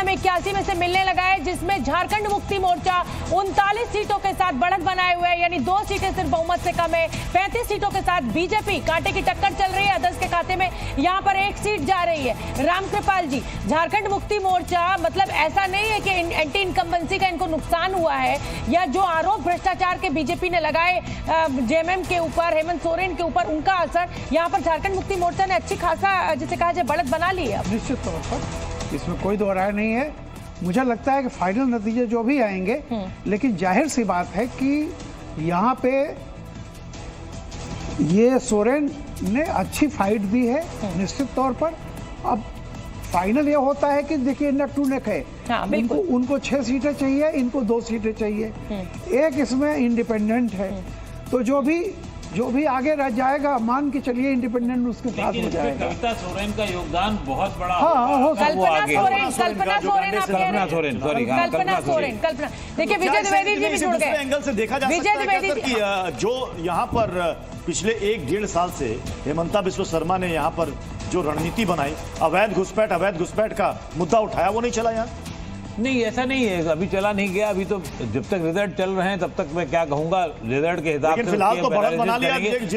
परिणाम 81 में से मिलने लगा है, जिसमें झारखंड मुक्ति मोर्चा 39 सीटों के साथ बढ़त बनाए हुए है, यानी 2 सीटें सिर्फ बहुमत से कम है। 35 सीटों के साथ बीजेपी कांटे की टक्कर चल रही है, अदर्स के खाते में यहाँ पर 1 सीट जा रही है। रामकृपाल जी, झारखंड मुक्ति मोर्चा मतलब ऐसा नहीं है कि एंटी इनकम्बेंसी का इनको नुकसान हुआ है, या जो आरोप भ्रष्टाचार के बीजेपी ने लगाए जेएमएम के ऊपर, हेमंत सोरेन के ऊपर, उनका असर यहाँ पर झारखंड मुक्ति मोर्चा ने अच्छी खासा जिसे कहा जाए बढ़त बना ली है। निश्चित तौर पर इसमें कोई दो राय नहीं है। मुझे लगता है कि फाइनल नतीजे जो भी आएंगे, लेकिन जाहिर सी बात है कि यहाँ पे ये सोरेन ने अच्छी फाइट दी है निश्चित तौर पर। अब फाइनल ये होता है कि देखिए नेक टू नेक है। हाँ, उनको 6 सीटें चाहिए, इनको 2 सीटें चाहिए, एक इसमें इंडिपेंडेंट है। तो जो भी आगे रह जाएगा, मान के चलिए इंडिपेंडेंट उसके साथ हो जाएगा। कविता सोरेन का योगदान बहुत बड़ा। हाँ, हो सकता है। देखिए विजय द्विवेदी जी भी जुड़ गए। एंगल से देखा जा सकता है कि जो यहाँ पर पिछले 1-1.5 साल से हेमंता बिस्वा शर्मा ने यहाँ पर जो रणनीति बनाई, अवैध घुसपैठ का मुद्दा उठाया, वो नहीं चला यहाँ। नहीं, ऐसा नहीं है, अभी चला नहीं गया। अभी तो जब तक रिजल्ट चल रहे हैं तब तक मैं क्या कहूंगा, रिजल्ट के हिसाब से फिलहाल तो बढ़त बना लिया।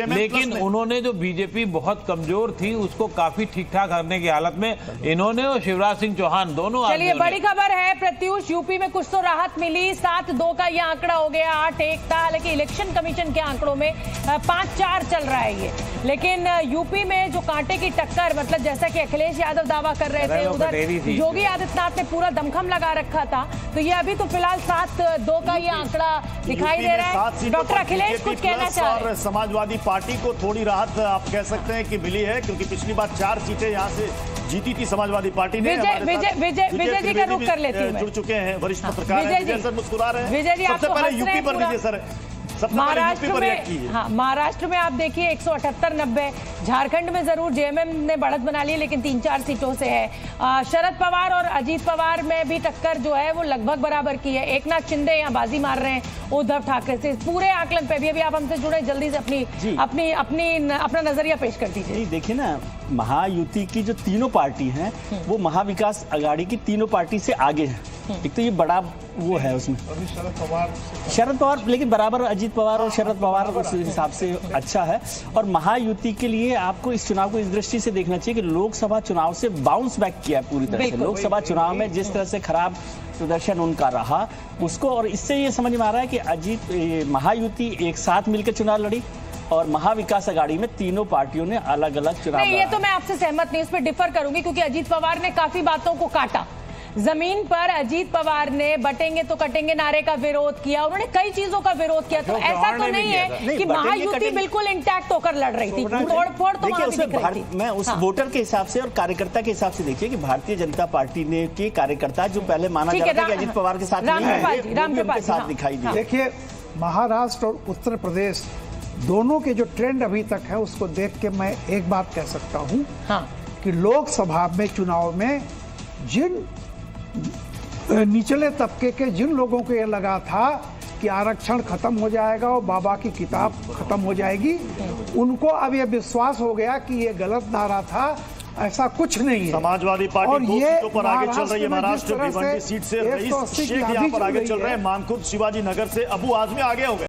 लेकिन उन्होंने जो बीजेपी बहुत कमजोर थी उसको काफी ठीक ठाक करने की हालत में इन्होंने और शिवराज सिंह चौहान दोनों। चलिए बड़ी खबर है प्रत्युष, यूपी में कुछ तो राहत मिली। 7-2 का ये आंकड़ा हो गया, 8-1 था। हालांकि इलेक्शन कमीशन के आंकड़ों में 5-4 चल रहा है ये, लेकिन यूपी में जो कांटे की टक्कर, मतलब जैसा कि अखिलेश यादव दावा कर रहे थे, उधर योगी आदित्यनाथ ने पूरा दमखम लगा रखा था। तो ये अभी तो फिलहाल 7-2 का ये आंकड़ा दिखाई दे रहा है। डॉक्टर अखिलेश कुछ कहना चाह रहे हैं। समाजवादी पार्टी को थोड़ी राहत आप कह सकते हैं कि मिली है, क्योंकि पिछली बार 4 सीटें यहाँ से जीती थी समाजवादी पार्टी ने। विजय जी का रुख कर लेती हूँ। जुड़ चुके हैं वरिष्ठ पत्रकार विजय सर, मुस्कुरा रहे हैं। विजय जी, सबसे पहले यूपी पर दीजिए सर। महाराष्ट्र में आप देखिए 178-90। झारखंड में जरूर जेएमएम ने बढ़त बना ली, लेकिन 3-4 सीटों से है। शरद पवार और अजीत पवार में भी टक्कर जो है वो लगभग बराबर की है। एकनाथ शिंदे यहाँ बाजी मार रहे हैं उद्धव ठाकरे से। पूरे आकलन पे भी अभी आप हमसे जुड़े, जल्दी से अपना नजरिया पेश कर दीजिए। देखिए ना, महायुति की जो तीनों पार्टी हैं वो महाविकास अघाड़ी की तीनों पार्टी से आगे है। एक तो ये बड़ा वो है उसमें शरद पवार, लेकिन बराबर अजीत पवार और शरद पवार उस हिसाब से अच्छा है। और महायुति के लिए आपको इस चुनाव को इस दृष्टि से देखना चाहिए कि लोकसभा चुनाव से बाउंस बैक किया है पूरी तरह से। लोकसभा चुनाव में जिस तरह से खराब प्रदर्शन उनका रहा उसको, और इससे ये समझ में आ रहा है कि महायुति एक साथ मिलकर चुनाव लड़ी और महाविकास अघाड़ी में तीनों पार्टियों ने अलग अलग चुनाव लड़ा। ये तो मैं आपसे सहमत नहीं, इस पर डिफर करूंगी, क्योंकि अजीत पवार ने काफी बातों को काटा। जमीन पर अजीत पवार ने बटेंगे तो कटेंगे नारे का विरोध किया, उन्होंने कई चीजों का विरोध किया। तो ऐसा तो नहीं है कि महायुति बिल्कुल इंटैक्ट होकर लड़ रही थी, तोड़फोड़ तो वहां भी दिख रही थी। मैं उस वोटर के हिसाब से और कार्यकर्ता के हिसाब से देखिए कि भारतीय जनता पार्टी ने के कार्यकर्ता जो पहले माना जाता था कि अजीत पवार के साथ दिखाई दिए। देखिए, महाराष्ट्र और उत्तर प्रदेश दोनों के जो ट्रेंड अभी तक है उसको देख के मैं एक बात कह सकता हूं कि लोकसभा में चुनाव में जिन निचले तबके के जिन लोगों को ये लगा था कि आरक्षण खत्म हो जाएगा और बाबा की किताब खत्म हो जाएगी, उनको अब ये विश्वास हो गया कि ये गलत नारा था। ऐसा कुछ नहीं है। समाजवादी पार्टी 2 सीटों पर आगे चल रही है। महाराष्ट्र भिवंडी सीट से रईस शेख यहाँ पर आगे चल रहे हैं। मानखुर्द शिवाजी नगर से अबू आजमी आगे हो गए।